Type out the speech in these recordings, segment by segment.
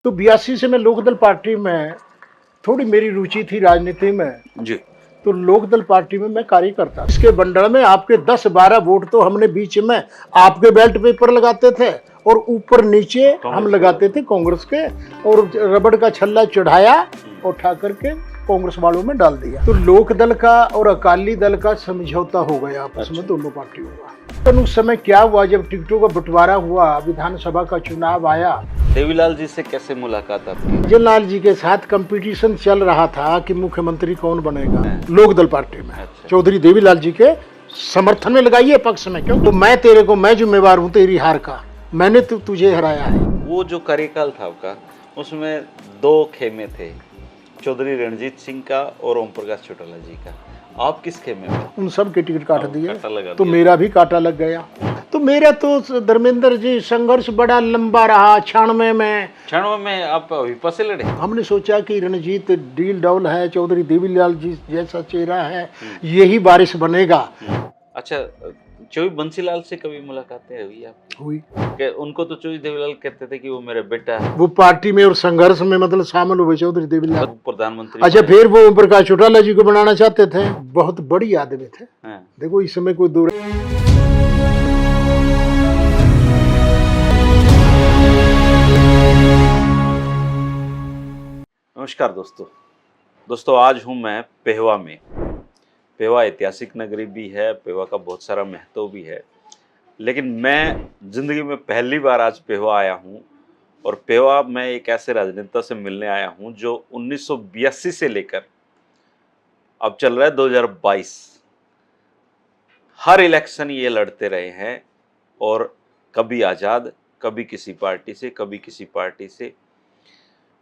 तो 82 से मैं लोकदल पार्टी में थोड़ी मेरी रुचि थी राजनीति में जी। तो लोकदल पार्टी में मैं कार्य करता। इसके बंडल में आपके 10-12 वोट तो हमने बीच में आपके बेल्ट पेपर लगाते थे और ऊपर नीचे हम लगाते थे कांग्रेस के, और रबड़ का छल्ला चढ़ाया और उठा करके कांग्रेस वालों में डाल दिया। तो लोकदल का और अकाली दल का समझौता हो गया आपस में दोनों पार्टियों का। तो उस समय क्या हुआ, जब टिकटों का बंटवारा हुआ, विधानसभा का चुनाव आया, देवीलाल जी से कैसे मुलाकात आपकी? जयलाल जी के साथ कंपटीशन चल रहा था कि मुख्यमंत्री कौन बनेगा लोकदल पार्टी में। अच्छा। चौधरी देवीलाल जी के समर्थन में लगाइए पक्ष में, क्यों तो मैं जिम्मेवार हूँ तेरी हार का, मैंने तुझे हराया है। वो जो कार्यकाल था आपका, उसमें दो खेमे थे, चौधरी रणजीत सिंह का और ओम प्रकाश चौटाला जी का। आप किस खेमे में? उन सब के टिकट काट दिए तो दिया। मेरा भी काटा लग गया। तो मेरा तो धर्मेंद्र जी संघर्ष बड़ा लंबा रहा। 96 में आप विपा से लड़े? हमने सोचा कि रणजीत डील डॉल है, चौधरी देवीलाल जी जैसा चेहरा है, यही बारिश बनेगा। अच्छा, चौधरी बंसीलाल से कभी मुलाकातें हुई आप? हुई। उनको तो चौधरी देवीलाल कहते थे कि वो मेरा बेटा है। वो पार्टी में और संघर्ष में मतलब शामिल हुए चौधरी देवीलाल प्रधानमंत्री। अच्छा, फिर वो ओम प्रकाश चौटाला जी को बनाना चाहते थे। बहुत बड़ी आदमी थे। देखो इस समय कोई दूर। नमस्कार दोस्तों, आज हूँ मैं पेहवा में। पेहवा ऐतिहासिक नगरी भी है, पेहवा का बहुत सारा महत्व भी है, लेकिन मैं जिंदगी में पहली बार आज पेहवा आया हूँ। और पेहवा में एक ऐसे राजनेता से मिलने आया हूँ जो 1982 से लेकर अब चल रहा है 2022, हर इलेक्शन ये लड़ते रहे हैं, और कभी आज़ाद, कभी किसी पार्टी से, कभी किसी पार्टी से।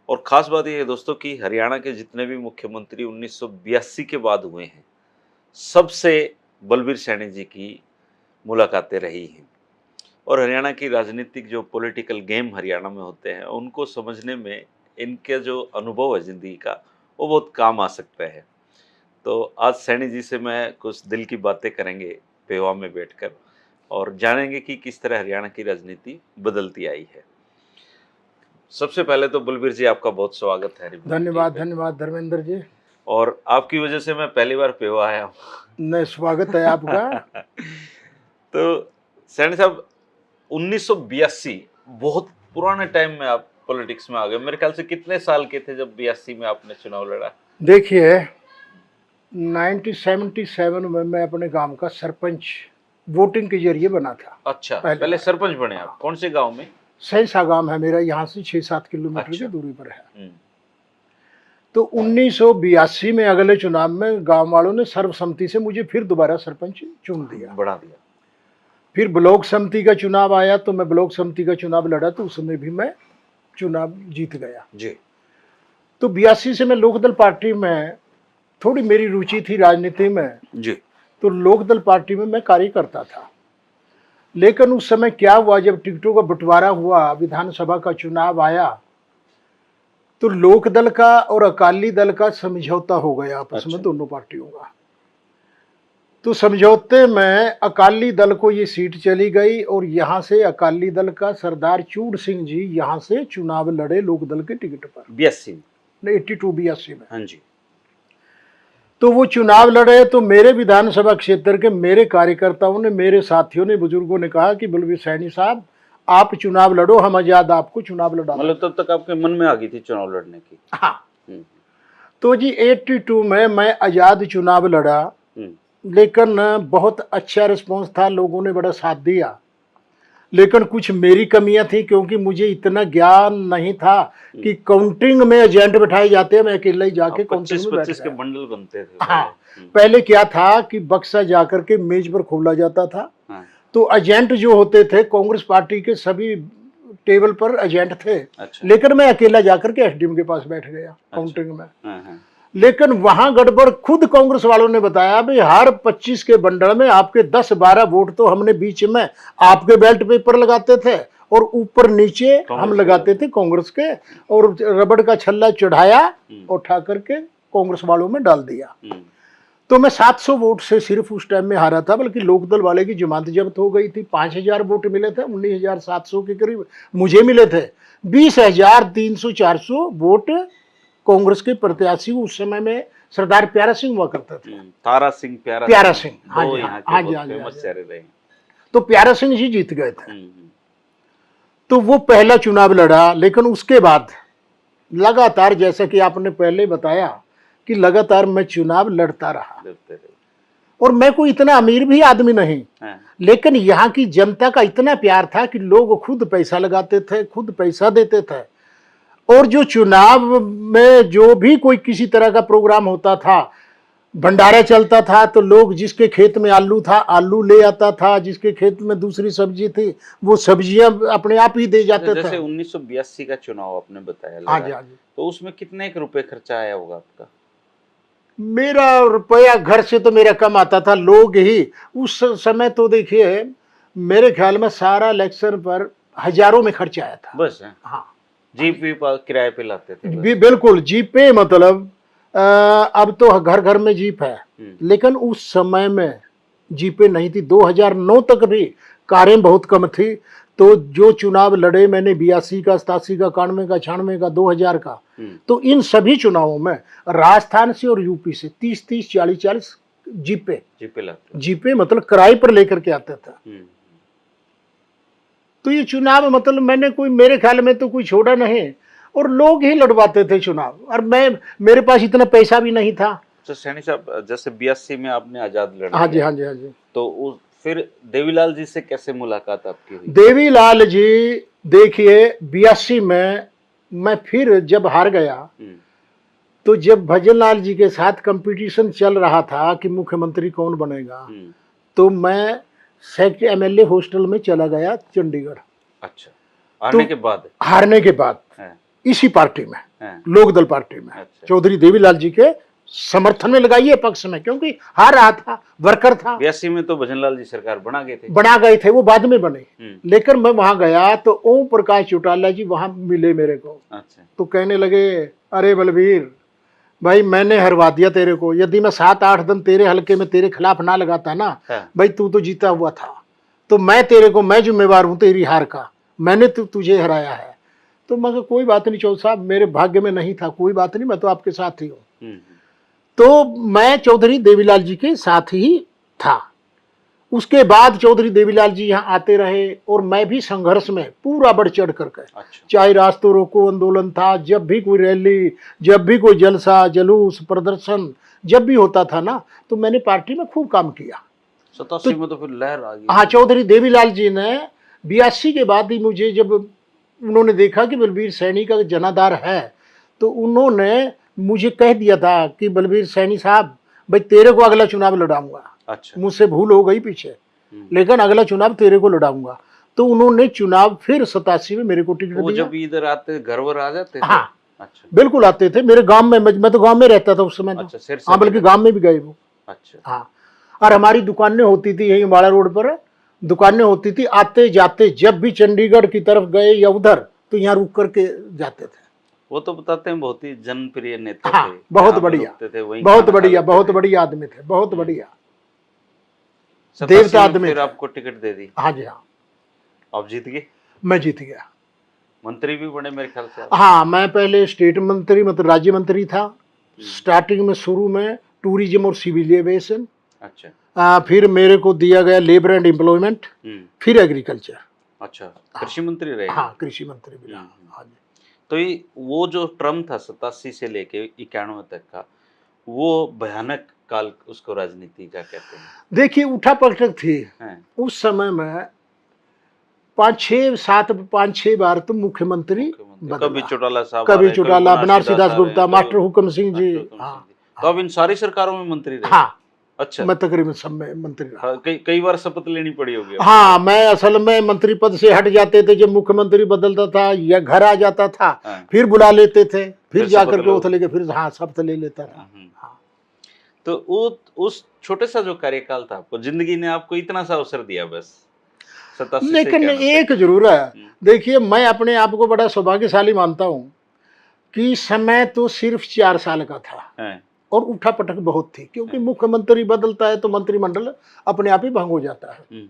और ख़ास बात यह है दोस्तों कि हरियाणा के जितने भी मुख्यमंत्री 1982 के बाद हुए हैं, सबसे बलबीर सैनी जी की मुलाकातें रही हैं। और हरियाणा की राजनीतिक जो पॉलिटिकल गेम हरियाणा में होते हैं, उनको समझने में इनके जो अनुभव है ज़िंदगी का, वो बहुत काम आ सकता है। तो आज सैनी जी से मैं कुछ दिल की बातें करेंगे पेहवा में बैठकर, और जानेंगे कि किस तरह हरियाणा की राजनीति बदलती आई है। सबसे पहले तो बलबीर जी, आपका बहुत स्वागत है। धन्यवाद धर्मेंद्र जी। और आपकी वजह से मैं पहली बार पेहवा आया हूँ। नहीं, स्वागत है आपका। तो सैनी साहब, 1982 बहुत पुराने टाइम में आप पॉलिटिक्स में आ गए। मेरे ख्याल से कितने साल के थे जब 82 में आपने चुनाव लड़ा? देखिए 1977 में मैं अपने गांव का सरपंच वोटिंग के जरिए बना था। अच्छा, पहले सरपंच बने आप? कौन से गांव में? सैसा गांव है मेरा, यहाँ से 6-7 किलोमीटर की दूरी पर है। तो 1982 में अगले चुनाव में गांव वालों ने सर्वसम्मति से मुझे फिर दोबारा सरपंच चुन दिया, बढ़ा दिया। फिर ब्लॉक समिति का चुनाव आया तो मैं ब्लॉक समिति का चुनाव लड़ा, तो उस समय भी मैं चुनाव जीत गया जी। तो 82 से मैं लोकदल पार्टी में थोड़ी मेरी रुचि थी राजनीति में जी। तो लोकदल पार्टी में मैं कार्य करता था। लेकिन उस समय क्या हुआ, जब टिकटों का बंटवारा हुआ, विधानसभा का चुनाव आया, तो लोकदल का और अकाली दल का समझौता हो गया आपस में दोनों पार्टियों का। तो समझौते में अकाली दल को ये सीट चली गई, और यहाँ से अकाली दल का सरदार चूड़ सिंह जी यहाँ से चुनाव लड़े लोकदल के टिकट पर 82-82 में। हाँ जी। तो वो चुनाव लड़े, तो मेरे विधानसभा क्षेत्र के मेरे कार्यकर्ताओं ने, मेरे साथियों ने, बुजुर्गों ने कहा कि बलबीर सैनी साहब आप चुनाव लड़ो, हम आजाद आपको चुनाव लड़ा। मतलब तब तक आपके मन में आ गई थी चुनाव लड़ने की? हाँ। तो जी 82 में मैं आजाद चुनाव लड़ा, लेकिन बहुत अच्छा रिस्पॉन्स था, लोगों ने बड़ा साथ दिया। लेकिन कुछ मेरी कमियां थी, क्योंकि मुझे इतना ज्ञान नहीं था कि काउंटिंग में एजेंट बिठाए जाते हैं, मैं अकेला ही जाके काउंटिंग में 25 के बंडल बनते थे। हाँ, पहले क्या था कि बक्सा जाकर के मेज पर खोला जाता था। तो एजेंट जो होते थे कांग्रेस पार्टी के, सभी टेबल पर एजेंट थे। लेकिन मैं अकेला जाकर के एसडीएम के पास बैठ गया काउंटिंग में। लेकिन वहां गड़बड़, खुद कांग्रेस वालों ने बताया भाई हर 25 के बंडल में आपके 10-12 वोट तो हमने बीच में आपके बेल्ट पेपर लगाते थे, और ऊपर नीचे हम लगाते थे कांग्रेस के, और रबड़ का छल्ला चढ़ाया और उठा करके कांग्रेस वालों में डाल दिया। तो मैं 700 वोट से सिर्फ उस टाइम में हारा था, बल्कि लोकदल वाले की जमानत जब्त हो गई थी। 5000 वोट मिले थे, 19,700 के करीब मुझे मिले थे। 20,300-400 वोट कांग्रेस के प्रत्याशी उस समय में सरदार प्यारा सिंह हुआ करते थे। तारा सिंह, प्यारा सिंह, हाँ दो जी, यहाँ हाँ के जी, बहुत हाँ जी, फेमस चेहरे रहे। तो प्यारा सिंह जी जीत गए थे। हम्म, तो वो पहला चुनाव लड़ा, लेकिन उसके बाद लगातार, जैसा कि आपने पहले बताया कि लगातार मैं चुनाव लड़ता रहा। लड़ते रहे। और मैं कोई इतना अमीर भी आदमी नहीं, हाँ, लेकिन यहाँ की जनता का इतना प्यार था कि लोग खुद पैसा लगाते थे, खुद पैसा देते थे। और जो चुनाव में जो भी कोई किसी तरह का प्रोग्राम होता था, भंडारा चलता था, तो लोग जिसके खेत में आलू था आलू ले आता था, जिसके खेत में दूसरी सब्जी थी वो सब्जियां अपने आप ही दे जाते जैसे थे। 1982 का चुनाव आपने बताया हाँ लड़ा, जी, हाँ जी। तो उसमें कितने एक रुपए खर्चा आया होगा आपका? मेरा रुपया घर से तो मेरा कम आता था, लोग ही उस समय तो देखिए मेरे ख्याल में सारा इलेक्शन पर हजारों में खर्च आया था। बस है? हाँ, जीप भी किराए पे लाते थे बस? बिल्कुल जीप पे, मतलब अब तो घर घर में जीप है, लेकिन उस समय में जीपे नहीं थी। 2009 तक भी कारें बहुत कम थी। तो जो चुनाव लड़े मैंने 82 का, 87 का, 91 का, 96 का, 2000 का, तो इन सभी चुनावों में राजस्थान से और यूपी से 30-30, 40-40 जीपे मतलब किराए पर लेकर के आते थे। तो ये चुनाव मतलब मैंने कोई, मेरे ख्याल में तो कोई छोड़ा नहीं, और लोग ही लड़वाते थे चुनाव। और मेरे पास इतना पैसा भी नहीं था। तो सैनी साहब, जैसे 82 में आपने आजाद लड़ा, हाँ जी, हाँ जी, हाँ जी। तो फिर देवीलाल जी से कैसे मुलाकात आपकी हुई? देवीलाल जी, देखिए 82 में मैं फिर जब हार गया, तो जब भजनलाल जी के साथ कंपटीशन चल रहा था कि मुख्यमंत्री कौन बनेगा, तो मैं सेक्ट MLA हॉस्टल में चला गया चंडीगढ़। अच्छा, हारने के बाद इसी पार्टी में, लोकदल पार्टी में। अच्छा। चौधरी देवीलाल जी के समर्थन में लगाइए, पक्ष में, क्योंकि हार रहा था, वर्कर था। 82 में तो भजनलाल जी सरकार बना गए थे, वो बाद में बने। लेकिन मैं वहां गया तो ओम प्रकाश चौटाला जी वहां मिले मेरे को। अच्छा। तो कहने लगे, अरे बलबीर भाई, मैंने हरवा दिया तेरे को। यदि मैं 7-8 दिन तेरे हल्के में तेरे खिलाफ ना लगाता ना, भाई तू तो जीता हुआ था। तो मैं जिम्मेवार हूं तेरी हार का, मैंने तुझे हराया है। तो मगर कोई बात नहीं चौधरी साहब, मेरे भाग्य में नहीं था, कोई बात नहीं, मैं तो आपके साथ ही हूँ। तो मैं चौधरी देवीलाल जी के साथ ही था। उसके बाद चौधरी देवीलाल जी यहाँ आते रहे, और मैं भी संघर्ष में पूरा बढ़ चढ़ करके। अच्छा। चाहे रास्तों रोको आंदोलन था, जब भी कोई रैली, जब भी कोई जलसा जुलूस प्रदर्शन जब भी होता था ना, तो मैंने पार्टी में खूब काम किया। 87 में तो फिर लहर आ गई। हाँ, चौधरी देवीलाल जी ने 82 के बाद ही मुझे, जब उन्होंने देखा कि बलबीर सैनी का जनाधार है, तो उन्होंने मुझे कह दिया था कि बलबीर सैनी साहब, भाई तेरे को अगला चुनाव लड़ाऊंगा। अच्छा। मुझसे भूल हो गई पीछे, लेकिन अगला चुनाव तेरे को लड़ाऊंगा। तो उन्होंने चुनाव फिर 87 में मेरे को टिकट दिया। जब इधर आते घर वर आ जाते थे? हाँ। अच्छा। बिल्कुल आते थे मेरे गांव में, मैं तो गांव में रहता था उस समय। अच्छा, हाँ, बल्कि गांव में भी गए वो। अच्छा। हाँ, और हमारी दुकानें होती थी यही अम्बाड़ा रोड पर, दुकानें होती थी। आते जाते जब भी चंडीगढ़ की तरफ गए या उधर, तो यहाँ रुक करके जाते थे। वो तो बताते हैं बहुत ही जनप्रिय नेता हाँ, थे, बहुत बढ़िया, बहुत बढ़िया, बहुत बढ़िया आदमी थे, बहुत बढ़िया देवता आदमी। फिर आपको टिकट दे दी? हाँ जी, हाँ। आप जीत गए? मैं जीत गया। मंत्री भी बने मेरे ख्याल से? हाँ, मैं पहले स्टेट मंत्री, मतलब राज्य मंत्री था स्टार्टिंग में, शुरू में टूरिज्म और सिविल एविएशन। अच्छा। फिर मेरे को दिया गया लेबर एंड एम्प्लॉयमेंट, फिर एग्रीकल्चर। अच्छा, कृषि मंत्री रहे? हाँ, कृषि मंत्री भी। हाँ जी। तो ये वो जो टर्म था 87 से लेके 91 तक का, वो भयानक काल उसको राजनीति का कहते हैं। देखिए, उठा पटक थी उस समय में। 5-6 बार तो मुख्यमंत्री कभी चौटाला साहब, कभी चौटाला, बनारसी दास गुप्ता, मास्टर हुक्म सिंह जी। हाँ। तो अब इन सारी सरकारों में मंत्री रहे? हाँ। अच्छा। मैं तकरीबन सब में मंत्री रहा। कई बार शपथ लेनी पड़ी होगी? हाँ, मैं असल में मंत्री पद से हट जाते थे जब मुख्यमंत्री बदलता था या घर आ जाता था। फिर बुला लेते थे, फिर जाकर के ओथ लेके फिर हाँ शपथ ले लेता था। हाँ। तो उस छोटे सा जो कार्यकाल था, आपको जिंदगी ने आपको इतना सा अवसर दिया बस? लेकिन एक जरूर है, देखिए मैं अपने आप को बड़ा सौभाग्यशाली मानता हूँ कि समय तो सिर्फ 4 साल का था, और उठा पटक बहुत थी, क्योंकि मुख्यमंत्री बदलता है तो मंत्रिमंडल अपने आप ही भंग हो जाता है।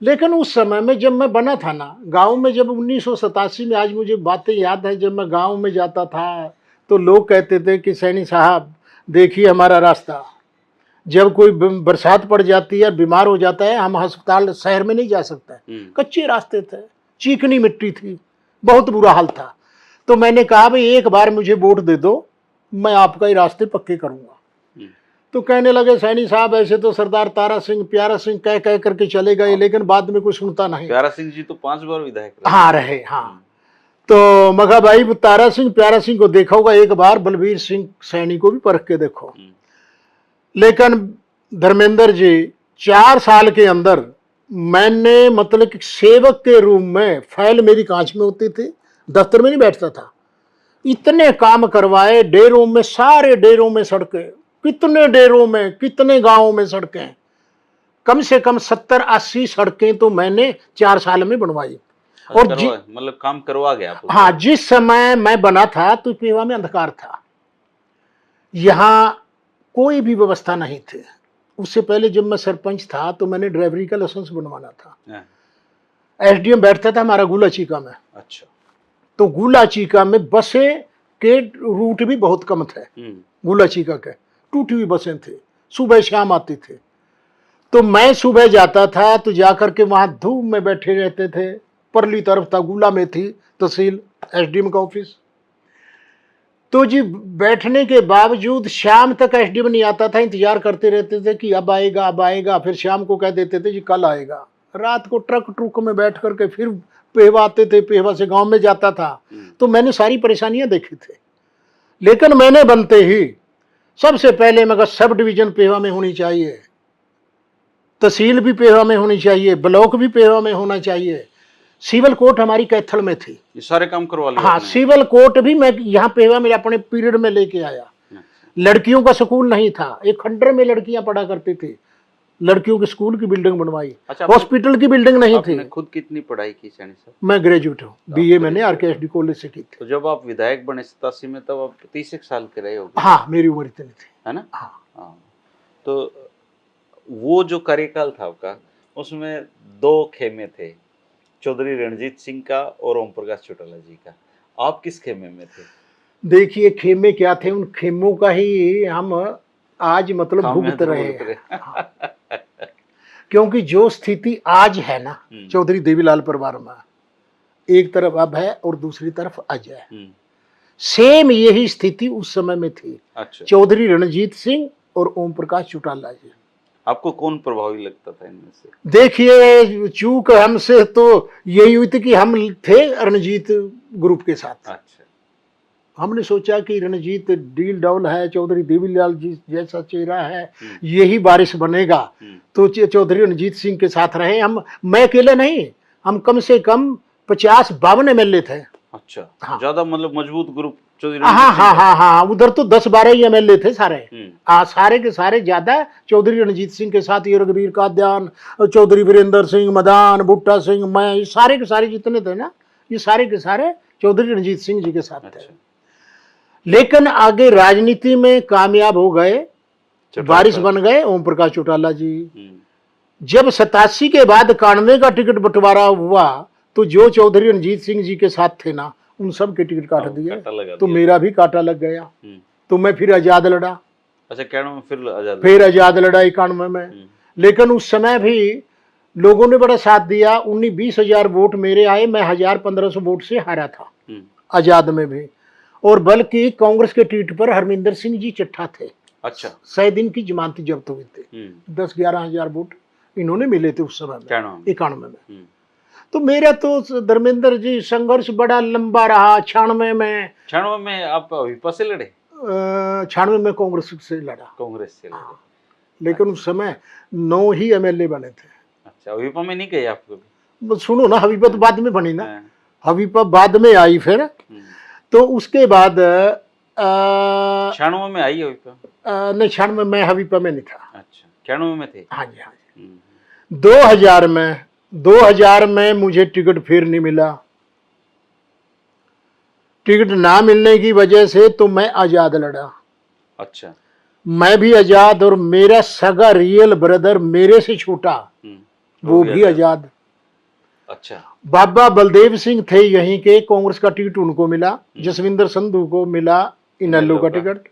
लेकिन उस समय में जब मैं बना था ना गांव में, जब 1987 में, आज मुझे बातें याद है, जब मैं गांव में जाता था तो लोग कहते थे कि सैनी साहब देखिए हमारा रास्ता, जब कोई बरसात पड़ जाती है, बीमार हो जाता है, हम अस्पताल शहर में नहीं जा सकते, कच्चे रास्ते थे, चिकनी मिट्टी थी, बहुत बुरा हाल था। तो मैंने कहा भाई एक बार मुझे वोट दे दो, मैं आपका ही रास्ते पक्के करूंगा। तो कहने लगे सैनी साहब ऐसे तो सरदार तारा सिंह प्यारा सिंह कह कह करके चले गए, लेकिन बाद में कुछ सुनता नहीं। प्यारा सिंह जी तो 5 बार विधायक रहे। हाँ रहे, हाँ। तो मगा भाई तारा सिंह प्यारा सिंह को देखा होगा, एक बार बलबीर सिंह सैनी को भी परख के देखो। लेकिन धर्मेंद्र जी 4 साल के अंदर मैंने मतलब कि सेवक के रूम में, फाइल मेरी कांच में होती थी, दफ्तर में नहीं बैठता था, इतने काम करवाए डेरों में, सारे डेरों में सड़कें, कितने डेरों में, कितने गांवों में सड़कें, कम से कम 70-80 सड़कें तो मैंने 4 साल में बनवाई। और मतलब काम करवा गया आप? हाँ, जिस समय मैं बना था तो पेवा में अंधकार था, यहां कोई भी व्यवस्था नहीं थी। उससे पहले जब मैं सरपंच था तो मैंने ड्राइवरी का लाइसेंस बनवाना था। एसडीएम बैठता था हमारा गुलाचीका में। अच्छा। तो गुलाचीका में बसें के रूट भी बहुत कम थे, गुलाचीका के टूटी हुई बसें थी, सुबह शाम आती थी। तो मैं सुबह जाता था तो जाकर के वहां धूप में बैठे रहते थे। परली तरफ था, गुला में थी तहसील एसडीएम का ऑफिस। तो जी बैठने के बावजूद शाम तक एसडीएम नहीं आता था, इंतजार करते रहते थे कि अब आएगा अब आएगा, फिर शाम को कह देते थे जी कल आएगा। रात को ट्रक में बैठ करके फिर पेहवा आते थे, पेहवा से गांव में जाता था। तो मैंने सारी परेशानियां देखी थी। लेकिन मैंने बनते ही सबसे पहले मगर सब डिवीजन पेहवा में होनी चाहिए, तहसील भी पेहवा में होनी चाहिए, ब्लॉक भी पेहवा में होना चाहिए, सिविल कोर्ट हमारी कैथल में थी, ये सारे काम करवा लिए। हाँ, सिविल कोर्ट भी मैं यहाँ पेहवा में अपने पीरियड में लेके आया। लड़कियों का स्कूल नहीं था, एक खंडर में लड़कियां पढ़ा करती थी, लड़कियों के स्कूल की बिल्डिंग बनवाई। अच्छा, हॉस्पिटल की बिल्डिंग नहीं थी। खुद कितनी पढ़ाई की सैनी साहब? मैं ग्रेजुएट हूँ, बीए मैंने आरकेएसडी कॉलेज से की थी। तो जब आप विधायक बने 87 में, तब आप 30 साल के रहे होंगे? हाँ, मेरी उम्र इतनी थी, है ना? हाँ। तो वो जो कार्यकाल था आपका, उसमें 2 खेमे थे, चौधरी रणजीत सिंह का और ओम प्रकाश चौटाला जी का। आप किस खेमे में थे? देखिए खेमे क्या थे, उन खेमों का ही हम आज मतलब भुगत रहे हैं। हाँ। क्योंकि जो स्थिति आज है ना चौधरी देवीलाल परिवार में, एक तरफ अब है और दूसरी तरफ अजय है, सेम यही स्थिति उस समय में थी। अच्छा। चौधरी रणजीत सिंह और ओम प्रकाश चौटाला जी। आपको कौन प्रभावी लगता था इनमें से? देखिए चूक हमसे तो यही हुई थी कि हम थे रणजीत ग्रुप के साथ। अच्छा। हमने सोचा कि रणजीत डील डाउल है, चौधरी देवीलाल जी जैसा चेहरा है, यही बारिश बनेगा, तो चौधरी रणजीत सिंह के साथ रहे हम। मैं अकेले नहीं, हम कम से कम 50-52 एमएलए थे। अच्छा। हाँ। ज्यादा मतलब मजबूत ग्रुप चौधरी। हाँ हाँ हाँ हाँ, उधर तो 10-12 ही एमएलए थे सारे। सारे के सारे ज्यादा चौधरी रणजीत सिंह के साथ, ये रघुवीर काद्यान, चौधरी वीरेंद्र सिंह, मदान, भुट्टा सिंह, मैं, ये सारे के सारे जितने थे ना, ये सारे के सारे चौधरी रणजीत सिंह जी के साथ थे। लेकिन आगे राजनीति में कामयाब हो गए, वारिस बन गए ओम प्रकाश चौटाला जी। जब 87 के बाद 91 का टिकट बंटवारा हुआ तो जो चौधरी रणजीत सिंह जी के साथ थे ना, उन सब के टिकट काट दिए, तो मेरा भी काटा लग गया। तो मैं फिर आजाद लड़ा। अच्छा, 91 में फिर आजाद लड़ा 91 में। लेकिन उस समय भी लोगों ने बड़ा साथ दिया। 19-20 हजार वोट मेरे आए, मैं 1000-1500 वोट से हारा था आजाद में भी। और बल्कि कांग्रेस के टिकट पर हरमिंदर सिंह जी चट्ठा थे। अच्छा। 100 दिन की जमानती जब्त हुई थी, 10-11 हजार वोट इन्होंने मिले थे उस समय में, 91 में। तो मेरा तो धर्मेंद्र जी संघर्ष बड़ा लंबा रहा। 96 में। 96 में आप विपा से लड़े? 96 में कांग्रेस से लड़ा। कांग्रेस से लड़े। लेकिन उस समय 9 ही एमएलए बने थे। अच्छा, विपा में नहीं गए आप कभी? सुनो ना, हवीपा तो बाद में बनी ना, हवीपा बाद में आई फिर। तो उसके बाद 96 में आई हवीपा? नहीं, 96 में हवीपा में नहीं था। अच्छा, 96 में थे? हाँ जी, हाँ जी। 2000 में मुझे टिकट फिर नहीं मिला। टिकट ना मिलने की वजह से तो मैं आजाद लड़ा। अच्छा। मैं भी आजाद और मेरा सगा रियल ब्रदर मेरे से छोटा वो भी आजाद। अच्छा। बाबा बलदेव सिंह थे यहीं के, कांग्रेस का टिकट उनको मिला, जसविंदर संधू को मिला इनेलो का टिकट।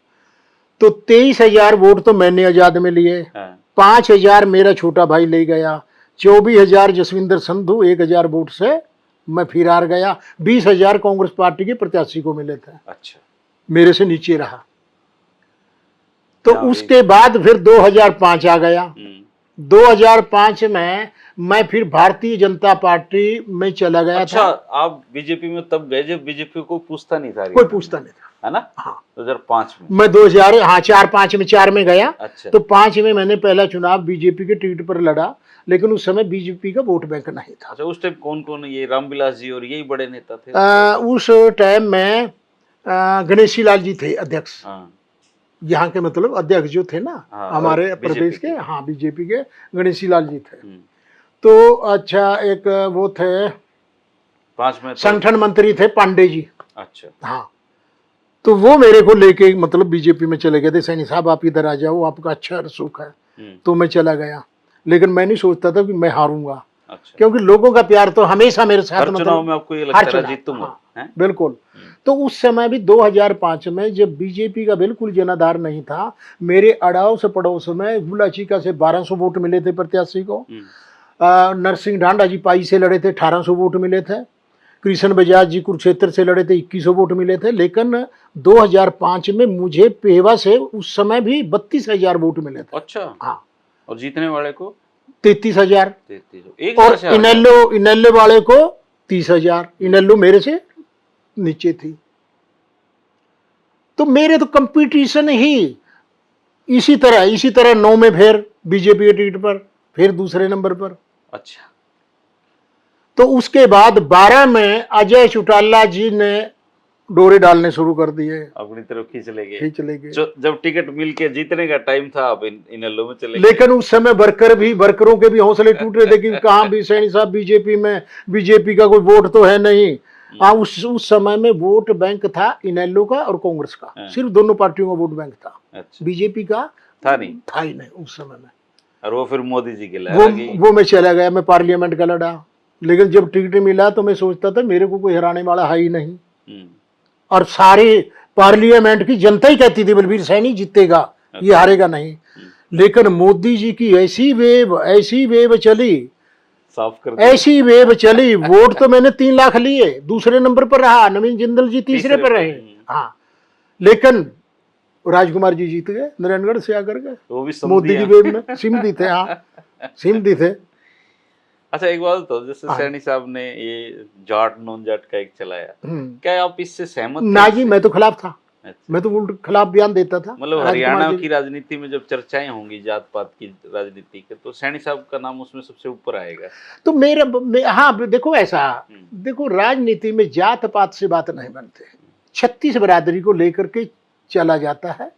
तो 23,000 वोट तो मैंने आजाद में लिए, 5,000 मेरा छोटा भाई ले गया, 24,000 जसविंदर संधू, 1,000 वोट से मैं फिर हार गया। 20,000 कांग्रेस पार्टी के प्रत्याशी को मिले थे। अच्छा। मेरे से नीचे रहा। तो उसके बाद फिर 2005 आ गया। 2005 में मैं फिर भारतीय जनता पार्टी में चला गया। अच्छा, था आप बीजेपी में तब गए जब बीजेपी को पूछता नहीं था? कोई पूछता नहीं था, है ना? हाँ। 2005 में मैं 2000 हाँ 4-5 में 4 में गया। अच्छा। तो 5 में मैंने पहला चुनाव बीजेपी के टिकट पर लड़ा, लेकिन उस समय बीजेपी का वोट बैंक नहीं था। अच्छा, उस टाइम कौन कौन, ये रामविलास जी और यही बड़े नेता थे? उस टाइम में गणेशी लाल जी थे अध्यक्ष। हाँ। यहाँ के मतलब अध्यक्ष जो थे ना, हाँ, हमारे और प्रदेश के, हाँ बीजेपी के गणेशी लाल जी थे। हम्म। तो अच्छा, एक वो थे 5 में संगठन मंत्री थे पांडे जी। अच्छा। हाँ, तो वो मेरे को लेके मतलब बीजेपी में चले गए थे। सैनी साहब आप इधर आ जाओ, आपका अच्छा सुख है। तो मैं चला गया, लेकिन मैं नहीं सोचता था कि मैं हारूंगा। अच्छा। क्योंकि लोगों का प्यार तो हमेशा मेरे साथ, हर चुनाव में आपको ये लगता है जीतूंगा? हाँ, बिल्कुल। तो उस समय भी 2005 में जब बीजेपी का बिल्कुल जनाधार नहीं था, मेरे अड़ाव से पड़ोस में गुलाचीका से 1200 वोट मिले थे प्रत्याशी को। नरसिंह ढांडा जी पाई से लड़े थे, 1800 वोट मिले थे। कृष्ण बजाज जी कुरुक्षेत्र से लड़े थे, 2100 वोट मिले थे। लेकिन 2005 में मुझे पेवा से उस समय भी 32,000 वोट मिले थे। अच्छा। हाँ। और जीतने वाले को 33,000। और इनेलो वाले को 30,000। इनेलो मेरे से नीचे थी। तो मेरे तो कंपटीशन ही इसी तरह 9 में फिर बीजेपी के टिकट पर, फिर दूसरे नंबर पर। अच्छा। तो उसके बाद 12 में अजय चौटाला जी ने डोरे डालने शुरू कर दिए, अपनी तरफ खींच ले गए। जब टिकट मिल के जीतने का टाइम था, आप इनेलो में चले गए। लेकिन उस समय वर्करों के भी हौसले टूट रहे थे कि कहाँ भी सैनी साहब बीजेपी में, बीजेपी का कोई वोट तो है नहीं। हाँ, उस समय में वोट बैंक था इनेलो का और कांग्रेस का, सिर्फ दोनों पार्टियों का वोट बैंक था। अच्छा। बीजेपी का था ही नहीं उस समय में। और वो फिर मोदी जी के लिए वो मैं चला गया, मैं पार्लियामेंट का लड़ा। लेकिन जब टिकट मिला तो मैं सोचता था मेरे को कोई हराने वाला है ही नहीं। और सारे पार्लियामेंट की जनता ही कहती थी बलबीर सैनी जीतेगा, ये हारेगा नहीं। लेकिन मोदी जी की ऐसी वेव चली, साफ कर ऐसी वेव चली। वोट तो मैंने 3 लाख लिए, दूसरे नंबर पर रहा, नवीन जिंदल जी तीसरे पर रहे। हाँ, लेकिन राजकुमार जी जीत गए नारायणगढ़ से आकर के, वो भी मोदी की वेव में सिमधी थे। हाँ, सिमधी थे। अच्छा, एक बात तो, जैसे सैनी साहब ने ये जाट नॉन जाट का एक चलाया, क्या आप इससे सहमत थे? ना जी, मैं तो खिलाफ था। मैं तो उल्ट खिलाफ बयान देता था। मतलब हरियाणा की राजनीति में जब चर्चाएं होंगी जात पात की राजनीति के, तो सैनी साहब का नाम उसमें सबसे ऊपर आएगा। तो हाँ देखो, ऐसा देखो, राजनीति में जात पात से बात नहीं बनते। 36 बिरादरी को लेकर के चला जाता है,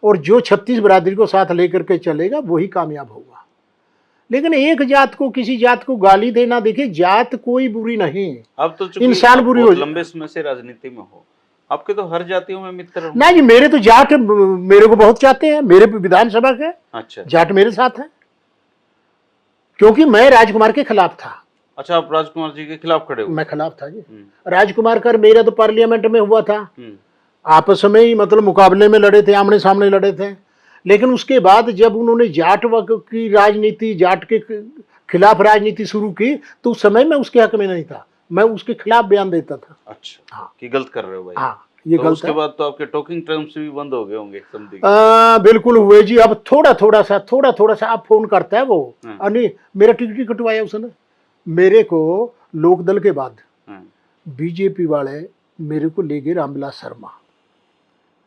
और जो 36 बिरादरी को साथ लेकर के चलेगा वही कामयाब होगा। लेकिन एक जात को, किसी जात को गाली देना, देखिए जात कोई बुरी नहीं, अब तो इंसान बुरी हो। लंबे समय से राजनीति में हो, आपके तो हर जातियों में मित्र ना जी, मेरे तो जाट मेरे को बहुत चाहते हैं, मेरे विधानसभा के। अच्छा। जाट मेरे साथ है, क्योंकि मैं राजकुमार के खिलाफ था। अच्छा, आप राजकुमार जी के खिलाफ खड़े हुए? मैं खिलाफ था जी। राजकुमार कर मेरा तो पार्लियामेंट में हुआ था, आपस में ही मतलब मुकाबले में लड़े थे, आमने सामने लड़े थे। लेकिन उसके बाद जब उन्होंने जाट की राजनीति, जाट के खिलाफ राजनीति शुरू की, तो उस समय मैं उसके हक में नहीं था, मैं उसके खिलाफ बयान देता था। अच्छा। हाँ, कि गलत कर रहे हो भाई। हाँ, ये तो गलत उसके बाद तो आपके टॉकिंग टर्म्स भी बंद हो गए होंगे समझी? बिल्कुल हुए जी। अब थोड़ा सा आप फोन करता है वो, अरे मेरा टिकट ही कटवाया उसने मेरे को। लोकदल के बाद बीजेपी वाले मेरे को ले गए रामविलास शर्मा।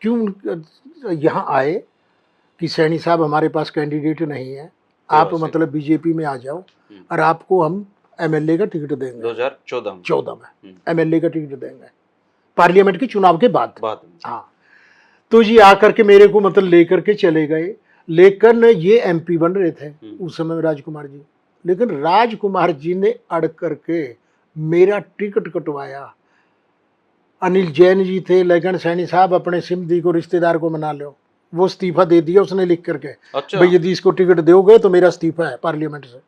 क्यों यहाँ आए कि सैनी साहब हमारे पास कैंडिडेट नहीं है, आप मतलब बीजेपी में आ जाओ और आपको हम एमएलए का टिकट देंगे। 2014 में एमएलए का टिकट देंगे, पार्लियामेंट के चुनाव के बाद। हाँ, तो जी आकर के मेरे को मतलब लेकर के चले गए। लेकिन ये एमपी बन रहे थे उस समय राजकुमार जी, लेकिन राजकुमार जी ने अड़ करके मेरा टिकट कटवाया। अनिल जैन जी थे, लेकिन सैनी साहब अपने सिमधी को, रिश्तेदार को मना लो, वो इस्तीफा दे दिया उसने लिख करके, अच्छा। भाई यदि इसको टिकट दोगे तो मेरा इस्तीफा है पार्लियामेंट से।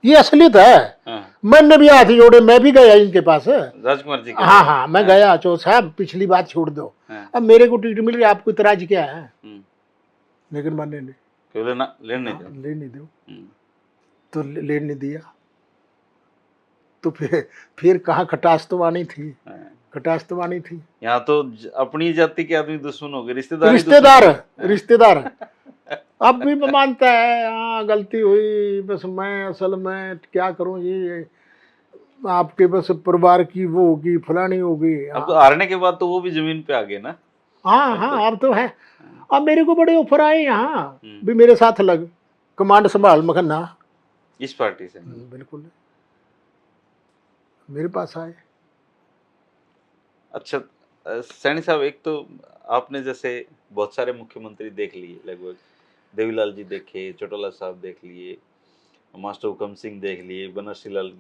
ये असलियत है। हाँ, मैंने भी हाथ जोड़े, मैं भी गया इनके पास। राजकुमार जी के हाँ पास। हाँ, मैं गया, चो साहब पिछली बात छोड़ दो, हाँ, अब मेरे को टिकट मिल रही, आपको इतराज क्या है? हम्म, लेकिन मैंने नहीं, क्यों लेना लेने हाँ, दो। ले नहीं दो, हम्म, तो ले नहीं दिया। तो फिर कहाँ खटास तो आनी थी, हाँ। खटास तो आनी थी। यहाँ तो अपनी जाति के आदमी दुश्मन हो गए, रिश्तेदार ही रिश्तेदार, दुश्मन। रिश्तेदार अब भी मानता है, हाँ गलती हुई, बस मैं असल में क्या करूं जी, आपके बस परिवार की वो होगी, फलानी होगी। अब तो हाँ हारने के बाद तो वो भी जमीन पे आ गए ना। हाँ अब तो हाँ, अब तो है। हाँ, अब मेरे को बड़े ऑफर आए यहाँ हम्म, भी, मेरे साथ लग, कमांड संभाल, मगर ना, इस पार्टी से। बिल्कुल नहीं, मेरे पास आए। अच्छा, सैनी साहब, एक तो आपने जैसे बहुत सारे मुख्यमंत्री देख लिए लगभग, देवीलाल जी देखे, चौटाला साहब देख लिए, मास्टर हुकम सिंह देख लिए, बनरसी लाल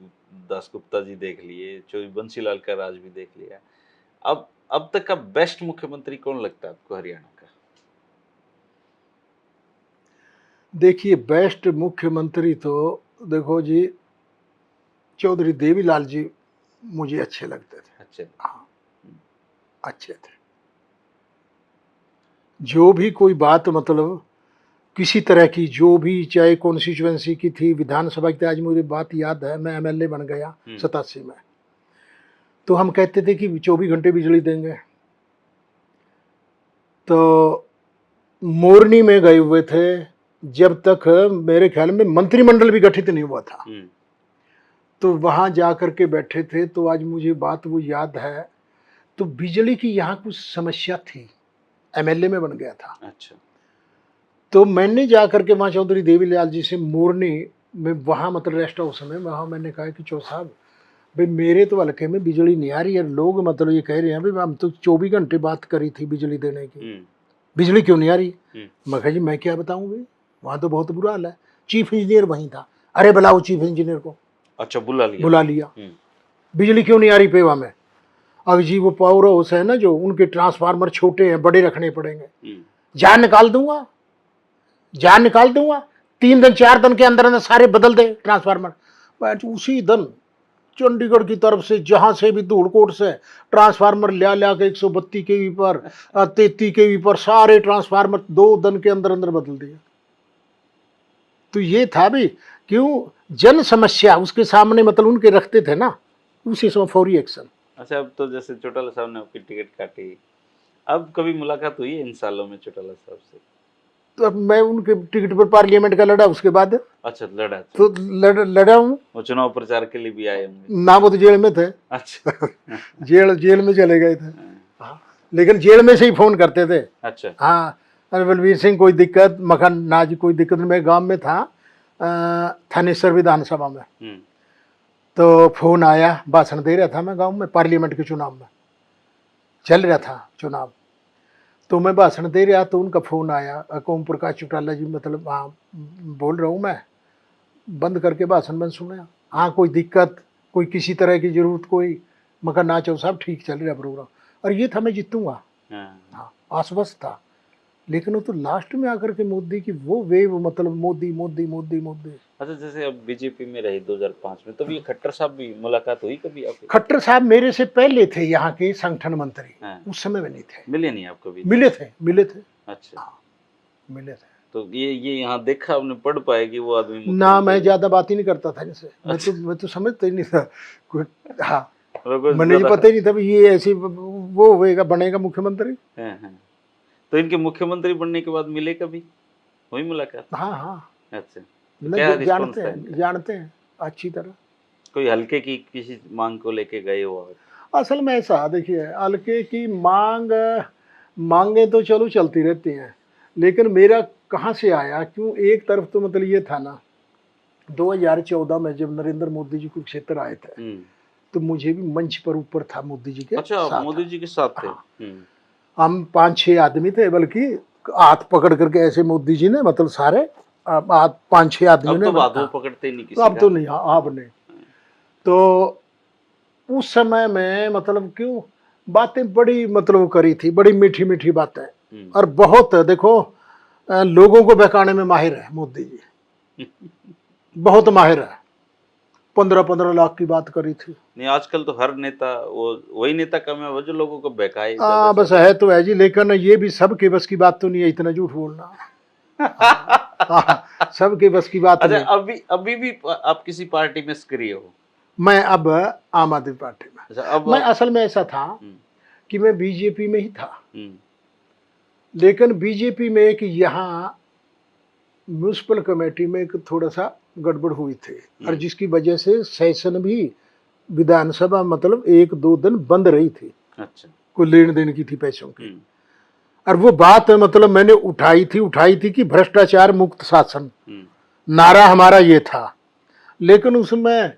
दासगुप्ता जी देख लिए, चौधरी बंसीलाल का राज भी देख लिया। अब तक का बेस्ट मुख्यमंत्री कौन लगता है आपको हरियाणा का? देखिए, बेस्ट मुख्यमंत्री तो देखो जी, चौधरी देवीलाल जी मुझे अच्छे लगते थे। अच्छा। हाँ, अच्छे थे। जो भी कोई बात मतलब किसी तरह की, जो भी चाहे कॉन्स्टिट्यूएंसी की थी, विधानसभा की, आज मुझे बात याद है, मैं एमएलए बन गया 87 में, तो हम कहते थे कि 24 घंटे बिजली देंगे। तो मोरनी में गए हुए थे, जब तक मेरे ख्याल में मंत्रिमंडल भी गठित नहीं हुआ था, तो वहां जा करके बैठे थे। तो आज मुझे बात वो याद है, तो बिजली की यहाँ कुछ समस्या थी, एमएलए में बन गया था। अच्छा। तो मैंने जा करके वहाँ चौधरी देवीलाल जी से मोरनी में, वहाँ मतलब रेस्ट हाउस में, वहाँ मैंने कहा कि चौ साहब, भाई मेरे तो हल्के में बिजली नहीं आ रही है, लोग मतलब ये कह रहे हैं भाई हम तो 24 घंटे बात करी थी बिजली देने की, बिजली क्यों नहीं आ रही? मैं कहा जी मैं क्या बताऊँ भाई, वहाँ तो बहुत बुरा हाल है। चीफ इंजीनियर वहीं था, अरे बुलाओ चीफ इंजीनियर को। अच्छा, बुला लिया, बिजली क्यों नहीं आ रही पेवा में? अब जी वो पावर हाउस है ना, जो उनके ट्रांसफार्मर छोटे हैं, बड़े रखने पड़ेंगे। जान निकाल दूंगा, जान निकाल दूंगा, 3 दिन 4 दिन के अंदर अंदर सारे बदल दे ट्रांसफार्मर। बैठ उसी दिन चंडीगढ़ की तरफ से, जहां से भी धूलकोट से ट्रांसफार्मर ला के 132 केवी पर, 33 केवी पर, सारे ट्रांसफार्मर 2 दिन के अंदर अंदर बदल दिए। तो ये था भी, क्यों, जन समस्या उसके सामने मतलब उनके रखते थे ना, उसी समय फौरी एक्शन। अच्छा, अब तो जैसे चौटाला साहब ने आपकी टिकट काटी, अब कभी मुलाकात हुई है इन सालों में चौटाला साहब से? तो अब मैं उनके टिकट पर पार्लियामेंट का लड़ा, उसके बाद अच्छा, लड़ा तो लड़ा हूँ। वो चुनाव प्रचार के लिए भी आए होंगे ना, वो तो जेल में थे। अच्छा। जेल में चले गए थे। हाँ, लेकिन जेल में से ही फोन करते थे। अच्छा। हाँ, अरे बलवीर सिंह कोई दिक्कत, मखन नाज कोई दिक्कत नहीं। मैं गांव में था, थानेसर विधानसभा में, तो फोन आया, भाषण दे रहा था मैं गांव में, पार्लियामेंट के चुनाव में चल रहा था चुनाव, तो मैं भाषण दे रहा, तो उनका फोन आया, ओम प्रकाश चौटाला जी, मतलब हाँ बोल रहा हूँ मैं, बंद करके भाषण मैंने सुना। हाँ, कोई दिक्कत, कोई किसी तरह की जरूरत, कोई? मगर ना चो साहब, ठीक चल रहा प्रोग्राम। और ये था मैं जीतूंगा, हाँ आश्वस्त था। लेकिन वो तो लास्ट में आकर के मोदी की वो वेव, मतलब मोदी मोदी मोदी मोदी। अच्छा, जैसे अब बीजेपी में रहे 2005 में, तब ये खट्टर साहब भी मुलाकात हुई कभी आपकी? खट्टर साहब मेरे से पहले थे यहाँ के संगठन मंत्री, उस समय में नहीं थे। मिले नहीं आप कभी? मिले थे। अच्छा, मिले थे। तो ये यहाँ देखा आपने, पढ़ पाए कि वो आदमी ना, मैं ज्यादा बात ही नहीं करता था इनसे। मैं तो समझता ही नहीं था कुछ। हाँ, मैंने ये पता ही नहीं था ये ऐसी वो होएगा, बनेगा मुख्यमंत्री। तो इनके मुख्यमंत्री बनने के बाद मिले कभी, हुई मुलाकात? हाँ। अच्छा, जानते हैं अच्छी तरह। कोई हल्के की किसी मांग को लेके गए हो? असल में ऐसा, देखिए, हल्के की मांगे तो चलो चलती रहती हैं, लेकिन मेरा कहाँ से आया, क्यों, एक तरफ तो मतलब ये था ना, 2014 में जब नरेंद्र मोदी जी कुरुक्षेत्र आए थे, तो मुझे भी मंच पर ऊपर था मोदी जी के। अच्छा, मोदी जी के साथ थे। हम 5-6 आदमी थे, बल्कि हाथ पकड़ करके ऐसे मोदी जी ने, मतलब सारे 5-6 आदमी ने। अब तो पकड़ते नहीं किसी का। अब तो नहीं, अब नहीं। तो उस समय में मतलब क्यों बातें बड़ी मतलब करी थी, बड़ी मीठी मीठी बातें, और बहुत देखो लोगों को बहकाने में माहिर है मोदी जी, बहुत माहिर है। 15-15 लाख की बात करी थी। नहीं, आजकल तो हर नेता वही नेता कम है वो जो लोगों को बहकाए। बस है तो है जी, लेकिन ये भी सबके बस की बात तो नहीं है, इतना झूठ बोलना। सबके बस की बात अच्छा, नहीं। अभी भी आप किसी पार्टी में सक्रिय हो? मैं अब आम आदमी पार्टी में। अच्छा, अब मैं असल में ऐसा था कि मैं बीजेपी में ही था, हम्म, लेकिन बीजेपी में एक यहाँ म्यूनिसिपल कमेटी में एक थोड़ा सा गड़बड़ हुई थी, और जिसकी वजह से सेशन भी विधानसभा मतलब 1-2 दिन बंद रही थी। अच्छा, कोई लेन देन की थी पैसों की, और वो बात मतलब मैंने उठाई थी कि भ्रष्टाचार मुक्त शासन, नारा हमारा ये था। लेकिन उसमें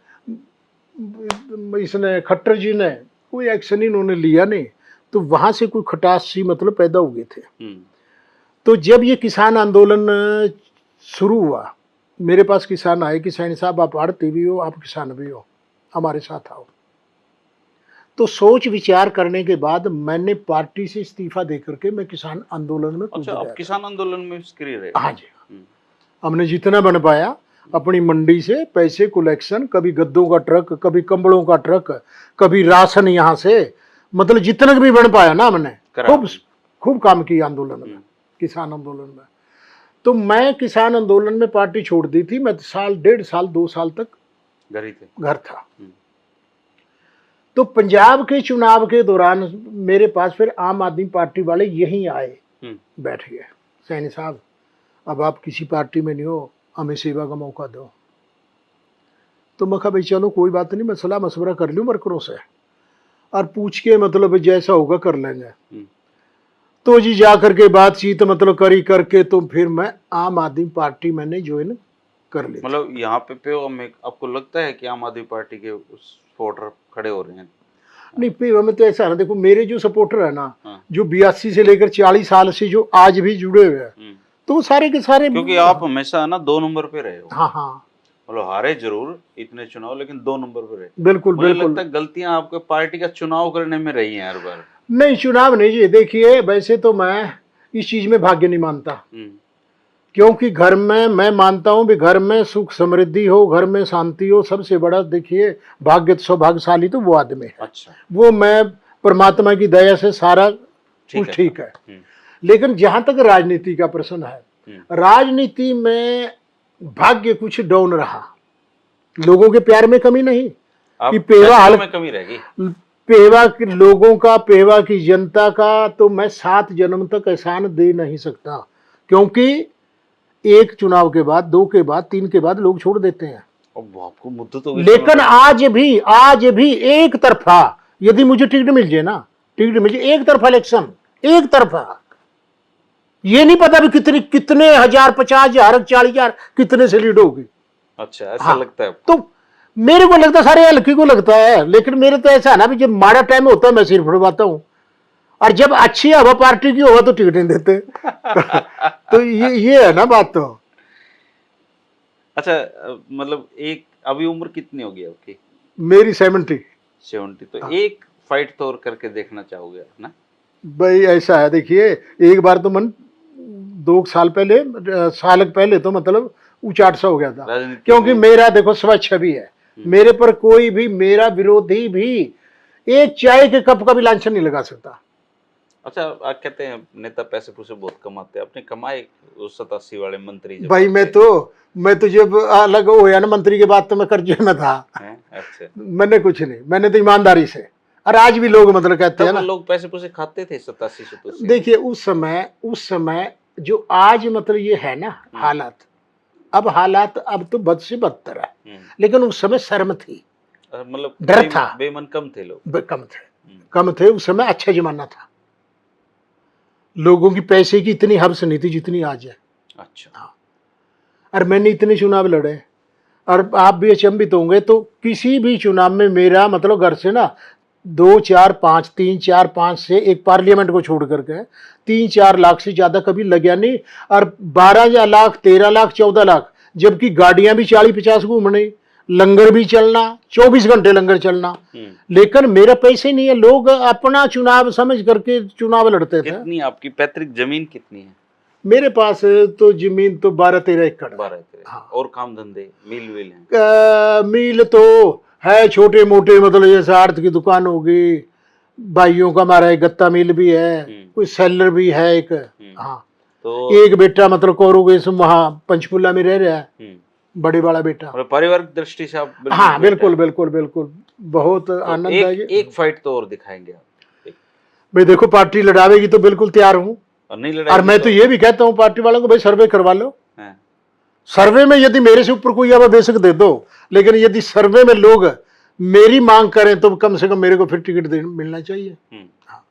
इसने खट्टर जी ने कोई एक्शन ही इन्होंने लिया नहीं, तो वहां से कोई खटास सी मतलब पैदा हो गए थे। तो जब ये किसान आंदोलन शुरू हुआ, मेरे पास किसान आए कि सैनी साहब आप आड़ती भी हो, आप किसान भी हो, हमारे साथ आओ। तो सोच विचार करने के बाद मैंने पार्टी से इस्तीफा दे करके मैं किसान आंदोलन में कूद अच्छा, गया आप था। किसान आंदोलन में सक्रिय रहे? हाँ जी, हमने जितना बन पाया अपनी मंडी से पैसे कलेक्शन, कभी गद्दों का ट्रक, कभी कंबलों का ट्रक, कभी राशन, यहाँ से मतलब जितना भी बन पाया ना हमने खूब काम किया आंदोलन में, किसान आंदोलन में। तो मैं किसान आंदोलन में पार्टी छोड़ दी थी। मैं साल, 1.5 साल, 2 साल तक घर था। तो पंजाब के चुनाव के दौरान मेरे पास फिर आम आदमी पार्टी वाले यहीं आए, बैठ गए, सैनी साहब अब आप किसी पार्टी में नहीं हो, हमें सेवा का मौका दो। तो मैं कहा भाई चलो कोई बात नहीं, मैं सलाह मशवरा कर लूँ वर्करों से और पूछ के मतलब जैसा होगा कर लेंगे। तो जी जा करके बातचीत मतलब करी करके तो फिर मैं आम आदमी पार्टी मैंने ज्वाइन कर ली। मतलब यहाँ पे आपको लगता है कि आम आदमी पार्टी के सपोर्टर खड़े हो रहे हैं? नहीं, पेवा में तो ऐसा है ना, देखो मेरे जो सपोर्टर है ना, जो 82 से लेकर 40 साल से जो आज भी जुड़े हुए हैं, तो सारे के सारे, क्योंकि आप हमेशा ना 2 नंबर पे रहे हो। हाँ, मतलब हारे जरूर इतने चुनाव, लेकिन 2 नंबर पे रहे। बिल्कुल मुझे बिल्कुल। लगता है गलतियां आपके पार्टी का चुनाव करने में रही हैं हर बार। नहीं, चुनाव नहीं जी, देखिए वैसे तो मैं इस चीज में भाग्य नहीं मानता, क्योंकि घर में मैं मानता हूं भी घर में सुख समृद्धि हो, घर में शांति हो, सबसे बड़ा देखिए भाग्य सौभाग्यशाली तो वो आदमी है। अच्छा, वो मैं परमात्मा की दया से सारा कुछ ठीक है। लेकिन जहां तक राजनीति का प्रश्न है, राजनीति में भाग्य कुछ डाउन रहा, लोगों के प्यार में कमी नहीं कि पेवा हाल में कमी रहेगी, पेवा के लोगों का, पेवा की जनता का तो मैं 7 जन्म तक एहसान दे नहीं सकता, क्योंकि एक चुनाव के बाद, 2 के बाद, 3 के बाद लोग छोड़ देते हैं। आपको मुद्दत तो, लेकिन आज भी एक तरफा यदि मुझे टिकट मिल जाए ना, टिकट मिल जाए, एक तरफा इलेक्शन, एक तरफा, ये नहीं पता भी कितने हजार, 50,000, 40,000 कितने से लीड होगी। अच्छा, ऐसा लगता है? तो मेरे को लगता, सारे हल्की को लगता है, लेकिन मेरे तो ऐसा है ना, जब माड़ा टाइम होता है मैं सिर फड़वाता हूं, और जब अच्छी हवा पार्टी की होगा तो टिकट नहीं देते। तो ये है ना बात। तो अच्छा, मतलब एक अभी उम्र कितनी होगी आपकी? मेरी 70। तो एक फाइट तो और करके देखना चाहोगे ना? भाई ऐसा है, देखिए एक बार तो मन 2 साल पहले तो मतलब उचाट सा हो गया था, क्योंकि मेरा देखो स्वच्छ छवि है, मेरे पर कोई भी मेरा विरोधी भी एक चाय के कप का भी लांछन नहीं लगा सकता। अच्छा, आप कहते हैं नेता पैसे पूसे बहुत कमाते हैं, आपने कमाए उस 87 वाले मंत्री? भाई मैं तो जब अलग हो या ना मंत्री के बाद तो मैं कर्जे में था। अच्छा, मैंने कुछ नहीं, मैंने तो ईमानदारी से, और आज भी लोग मतलब कहते हैं ना लोग पैसे पूसे खाते थे 87 से। देखिए उस समय जो आज मतलब ये है ना हालात, हालात अब तो बद से बदतर है, लेकिन उस समय शर्म थी, मतलब डर था, बेमन कम थे लोग, कम थे उस समय, अच्छा जमाना था, लोगों की पैसे की इतनी हवस नहीं थी जितनी आज है। अच्छा, और मैंने इतने चुनाव लड़े, और आप भी अचंभित होंगे, तो किसी भी चुनाव में मेरा मतलब घर से ना 2, 4, 5, 3, 4, 5 से एक पार्लियामेंट को छोड़ करके 3-4 लाख से ज्यादा कभी लगा नहीं, और 12 लाख, 13 लाख, 14 लाख, जबकि गाड़ियां भी 40-50 घूम रही, लंगर भी चलना, 24 घंटे लंगर चलना, लेकिन मेरा पैसे नहीं है। लोग अपना चुनाव समझ करके चुनाव लड़ते थे। कितनी आपकी पैतृक जमीन कितनी है? मेरे पास तो जमीन तो 12-13 एकड़ है। 12 हाँ। और काम धंधे मिल विल है? मिल तो है छोटे मोटे, मतलब जैसे आड़त की दुकान होगी, भाइयों का हमारा एक गत्ता मिल भी है, कोई सेलर भी है एक। हाँ, तो एक बेटा मतलब कोरोगेस वहाँ पंचकुला में रह रहा है, बड़े वाला बेटा। और पारिवारिक दृष्टि से आप हाँ बिल्कुल बिल्कुल बिल्कुल, बहुत आनंद है। एक फाइट तो और दिखाएंगे आप? भाई देखो, पार्टी लड़ावेगी तो बिल्कुल तैयार हूँ, और नहीं और मैं तो ये भी कहता हूँ पार्टी वालों को, भाई सर्वे करवा लो। सर्वे में यदि मेरे से ऊपर कोई आवा बेशक दे दो, लेकिन यदि सर्वे में लोग मेरी मांग करें तो कम से कम मेरे को फिर टिकट मिलना चाहिए। हाँ।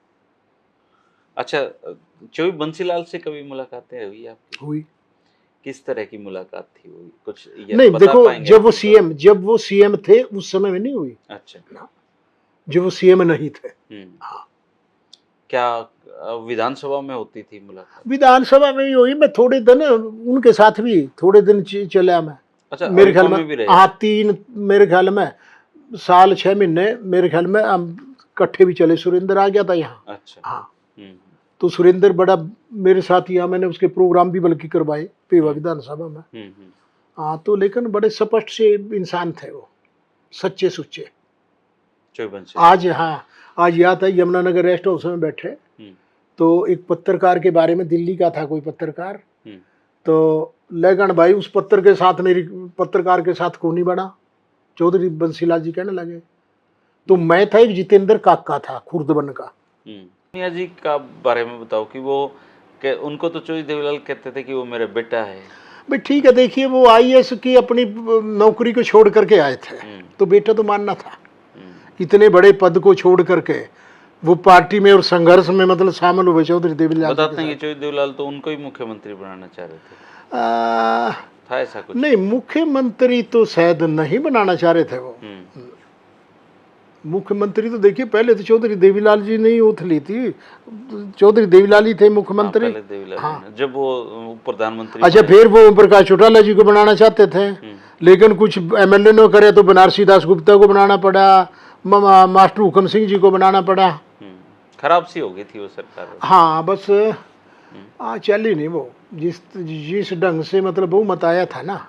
अच्छा, चौबी बंसीलाल से कभी मुलाकातें हुई आपकी? हुई। किस तरह की मुलाकात थी? हुई कुछ नहीं देखो, जब वो सीएम थे उस समय में नहीं हुई। अच्छा, जब वो सीएम नहीं थे। हाँ। क्या विधानसभा में होती थी मुलाकात? विधानसभा में ही हुई। मैं थोड़े दिन उनके साथ भी थोड़े दिन चला मैं। अच्छा, मेरे ख्याल में हाँ 3, मेरे ख्याल में साल 6 महीने मेरे ख्याल में हम इकट्ठे भी चले। सुरेंद्र आ गया था यहाँ। अच्छा। हाँ, तो सुरेंद्र बड़ा मेरे साथ यहाँ, मैंने उसके प्रोग्राम भी बल्कि करवाए पेवा विधानसभा में। हाँ, तो लेकिन बड़े स्पष्ट से इंसान थे वो, सच्चे सुच्चे। आज हाँ, आज याद है यमुनानगर रेस्ट हाउस में बैठे, तो एक पत्रकार के बारे में, दिल्ली का था कोई पत्रकार, तो लेकिन भाई उस पत्रकार के साथ कौन नहीं बना, चौधरी बंसीलाल जी कहने लगे। तो मैं था, एक जितेंद्र काका था खुर्दबन का। मियाँ जी का बारे में बताओ कि वो उनको तो चौधरी देवीलाल कहते थे कि वो मेरा बेटा है। भाई ठीक है, देखिए वो आईएएस की अपनी नौकरी को छोड़ करके आए थे, तो बेटा तो मानना था। इतने बड़े पद को छोड़ करके वो पार्टी में और संघर्ष में मतलब शामिल हुए चौधरी देवीलाल। बताते हैं कि चौधरी देवीलाल तो उनको ही मुख्यमंत्री बनाना चाह रहे थे, था ऐसा कुछ? नहीं, मुख्यमंत्री तो शायद नहीं बनाना चाह रहे थे वो। मुख्यमंत्री तो देखिए पहले तो चौधरी देवीलाल जी ने ही ओथ ली थी, चौधरी देवीलाल ही थे मुख्यमंत्री। हाँ, देवीलाल। हाँ, जब वो प्रधानमंत्री। अच्छा, फिर वो ओम प्रकाश चौटाला जी को बनाना चाहते थे, लेकिन कुछ एमएलए ने करे तो बनारसी दास गुप्ता को बनाना पड़ा, मास्टर हुकम सिंह जी को बनाना पड़ा। खराब सी हो गई थी वो सरकार। हाँ बस चल ही नहीं वो, जिस ढंग से मतलब बहुमत आया था ना,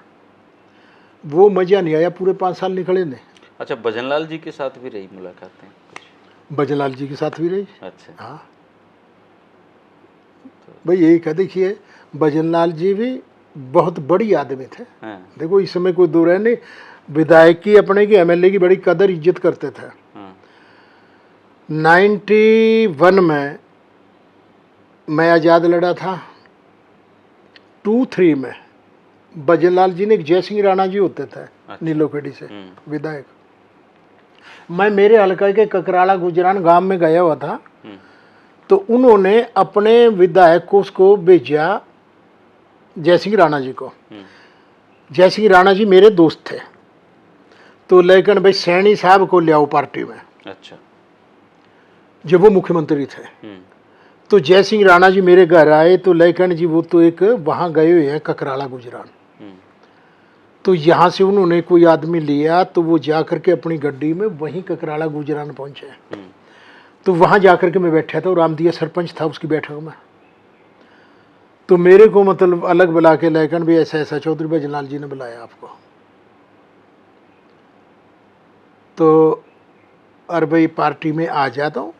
वो मजा नहीं आया, पूरे 5 साल निकले ने। अच्छा, भजनलाल जी के साथ भी रही मुलाकातें? भजनलाल जी के साथ भी रही। अच्छा। हाँ भाई यही कह, देखिए भजनलाल जी भी बहुत बड़ी आदमी थे। हाँ। देखो इस समय कोई दूर है नहीं, विधायक की अपने की एमएलए की बड़ी कदर इज्जत करते थे। हाँ। 91 में मैं आज़ाद लड़ा था, 23 में भजनलाल जी ने, एक जयसिंह राणा जी होते थे। अच्छा। नीलोखेड़ी से विधायक। मैं मेरे हल्का के ककराला गुजरान गांव में गया हुआ था, तो उन्होंने अपने विधायक को उसको भेजा जयसिंह राणा जी को। जयसिंह राणा जी मेरे दोस्त थे, तो लेकिन भाई सैनी साहब को ले आओ पार्टी में। अच्छा। जब वो मुख्यमंत्री थे, तो जयसिंह राणा जी मेरे घर आए, तो लेकिन जी वो तो एक वहाँ गए हुए हैं ककराला गुजरान, तो यहाँ से उन्होंने कोई आदमी लिया, तो वो जा करके अपनी गड्डी में वहीं ककराला गुजरान पहुँचे। तो वहाँ जा करके मैं बैठा था, और रामदिया सरपंच था उसकी बैठक में, तो मेरे को मतलब अलग बुला के लेकिन भी ऐसा ऐसा चौधरी भजनलाल जी ने बुलाया आपको। तो अरे भाई पार्टी में आ जाता हूँ,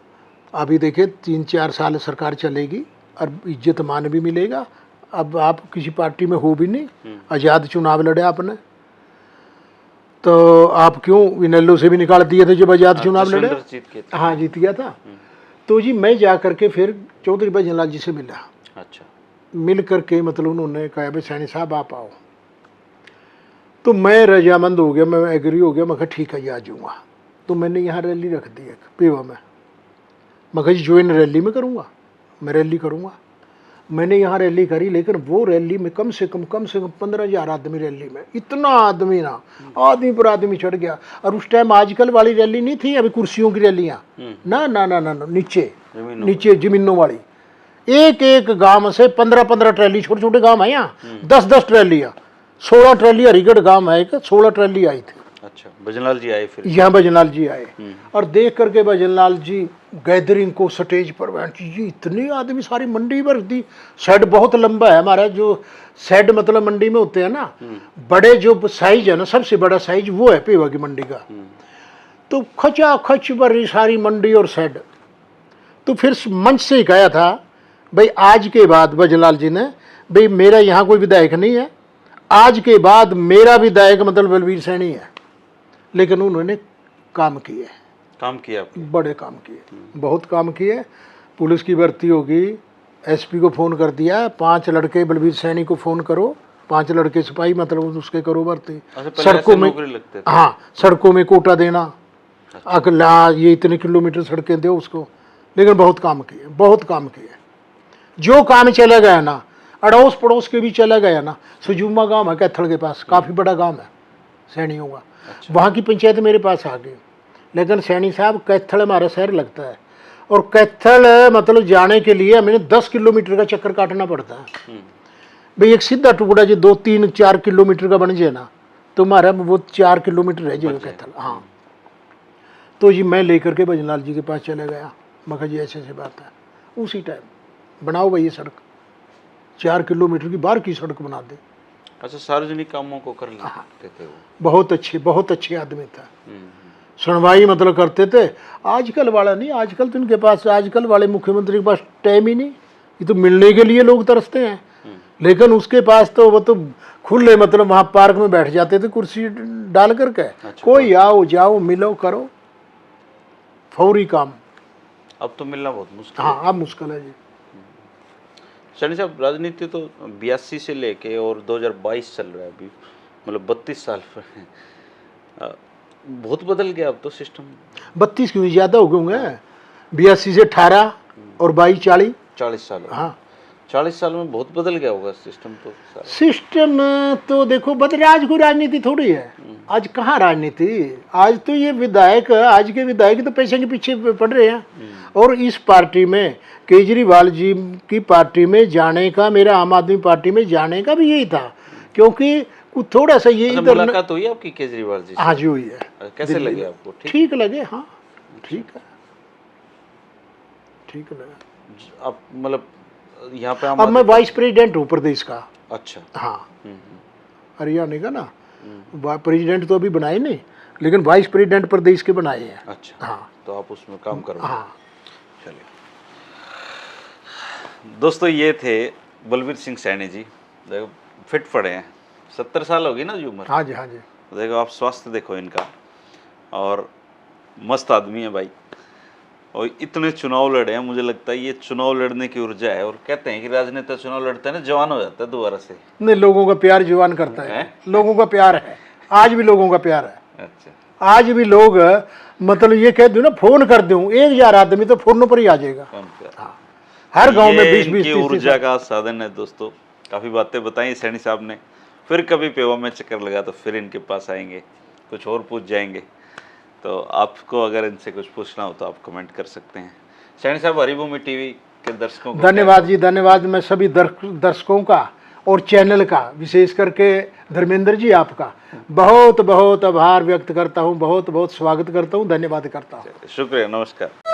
अभी देखिए 3-4 साल सरकार चलेगी और इज्जत मान भी मिलेगा। अब आप किसी पार्टी में हो भी नहीं, आज़ाद चुनाव लड़े आपने, तो आप क्यों इनेलो से भी निकाल दिए थे जब आज़ाद चुनाव लड़े? हाँ जीत गया था। तो जी मैं जा करके फिर चौधरी भजनलाल जी से मिला। अच्छा। मिल करके मतलब उन्होंने कहा भाई सैनी साहब आप आओ, तो मैं रजामंद हो गया, मैं एग्री हो गया। मैं कहा ठीक है जी आ जाऊँगा। तो मैंने यहाँ रैली रख दी एक पेवा में, मैं कहा जी ज्वाइन रैली में करूँगा, मैं रैली करूँगा। मैंने यहाँ रैली करी, लेकिन वो रैली में कम से कम 15,000 आदमी रैली में, इतना आदमी ना, आदमी पर आदमी चढ़ गया। और उस टाइम आजकल वाली रैली नहीं थी अभी कुर्सियों की रैलियाँ, ना ना ना ना, नीचे जमीनों वाली। एक गांव से 15 ट्रैली, छोटे छोटे गांव है यहाँ, 10 ट्रैलियाँ, 16 ट्रैली हरिगढ़ गांव है, 16 ट्रैली आई थी। अच्छा, भजनलाल जी आए फिर? यहाँ भजनलाल जी आए और देख करके भजनलाल जी गैदरिंग को स्टेज पर बैठी जी, इतने आदमी, सारी मंडी भर दी। शेड बहुत लंबा है हमारा, जो शेड मतलब मंडी में होते हैं ना, बड़े जो साइज है ना, सबसे बड़ा साइज वो है पेवा की मंडी का। तो खचा खच भरी सारी मंडी और शेड। तो फिर मंच से ही कहा था भाई आज के बाद भजनलाल जी ने, भाई मेरा यहाँ कोई विधायक नहीं है, आज के बाद मेरा विधायक मतलब बलबीर सैनी है। लेकिन उन्होंने काम किए, काम किया, बड़े काम किए, बहुत काम किए। पुलिस की भर्ती होगी, एसपी को फ़ोन कर दिया, 5 लड़के बलबीर सैनी को फ़ोन करो, 5 लड़के सिपाही मतलब उसके करो भर्ती। सड़कों में लगते थे। हाँ, सड़कों में कोटा देना, अगला ये इतने किलोमीटर सड़कें दो उसको। लेकिन बहुत काम किए, बहुत काम किए। जो काम चला गया ना, अड़ोस पड़ोस के भी चला गया ना। सुजुमा गांव है कैथल के पास, काफ़ी बड़ा गांव है सैनियों का। वहाँ की पंचायत मेरे पास आ गई। लेकिन सैनी साहब, कैथल हमारा शहर लगता है और कैथल मतलब जाने के लिए हमें 10 किलोमीटर का चक्कर काटना पड़ता है। भाई एक सीधा टुकड़ा जो 2-3-4 किलोमीटर का बन जाए ना, तो हमारा वो 4 किलोमीटर है जो कैथल। हाँ, तो जी मैं लेकर के भजनलाल जी के पास चले गया। मैं कहा जी ऐसे ऐसे बात है। उसी टाइम बनाओ भाई ये सड़क, 4 किलोमीटर की बाहर की सड़क बना दे। अच्छा, सार्वजनिक कामों को कर लेते थे वो। बहुत अच्छे आदमी था। सुनवाई मतलब करते थे। आजकल वाला नहीं, आजकल तो इनके पास, आजकल वाले मुख्यमंत्री के पास टाइम ही नहीं। ये तो मिलने के लिए लोग तरसते हैं। लेकिन उसके पास तो वो तो खुले मतलब वहाँ पार्क में बैठ जाते थे कुर्सी डाल करके। अच्छा, कोई आओ जाओ मिलो करो, फौरी काम। अब तो मिलना बहुत मुश्किल। हाँ, अब मुश्किल है जी। सैनी साहब, राजनीति तो 82 से लेके और 2022 चल रहा है अभी, मतलब 32 साल पर बहुत बदल गया अब तो सिस्टम। 32 क्यों, ज़्यादा हो गए होंगे। 82 से 18 और 22 40 साल। हाँ, 40 साल में बहुत बदल गया होगा सिस्टम तो। सिस्टम तो देखो बदले। आज कोई राजनीति थोड़ी है, आज कहाँ राजनीति। आज तो ये विधायक, आज के विधायक तो पैसे के पीछे पड़ रहे हैं। और इस पार्टी में, केजरीवाल जी की पार्टी में जाने का, मेरा आम आदमी पार्टी में जाने का भी यही था, क्योंकि कुछ थोड़ा सा ये इधर मुलाकात हुई आपकी केजरीवाल जी से? हाँ जी हुई है। कैसे लगे आपको? ठीक लगे। हाँ ठीक है, ठीक लगा। आप मतलब यहाँ पे अब मैं वाइस प्रेसिडेंट हूँ प्रदेश का। अच्छा। हाँ, हरियाणा का ना। प्रेसिडेंट तो अभी बनाए नहीं, लेकिन वाइस प्रेसिडेंट प्रदेश के बनाए हैं। अच्छा। हाँ, तो आप उसमें काम करो। हाँ, चलिए दोस्तों, ये थे बलबीर सिंह सैनी जी। देखो फिट पड़े हैं, 70 साल होगी ना जी उम्र। हाँ जी, हाँ जी। देखो आप स्वास्थ्य देखो इनका, और मस्त आदमी है भाई। और इतने चुनाव लड़े हैं, मुझे लगता है ये चुनाव लड़ने की ऊर्जा है। और कहते हैं कि राजनेता चुनाव लड़ते हैं ना, जवान हो जाता है दोबारा से। नहीं, लोगों का प्यार जवान करता है। लोगों का प्यार है, आज भी लोगों का प्यार है। अच्छा, आज भी लोग मतलब ये कह दूं ना, फोन कर दूं 1000 आदमी तो फोन पर ही आ जाएगा। हाँ, हर गांव में 20-20 ऊर्जा का साधन है दोस्तों। काफी बातें बताई सैनी साहब ने। फिर कभी पेवा में चक्कर लगा तो फिर इनके पास आएंगे, कुछ और पूछ जाएंगे। तो आपको अगर इनसे कुछ पूछना हो तो आप कमेंट कर सकते हैं। सैनी साहब, हरिभूमि टीवी के दर्शकों को धन्यवाद जी, धन्यवाद। मैं सभी दर्शकों का और चैनल का, विशेष करके धर्मेंद्र जी आपका बहुत बहुत आभार व्यक्त करता हूँ, बहुत बहुत स्वागत करता हूँ, धन्यवाद करता हूँ। शुक्रिया, नमस्कार।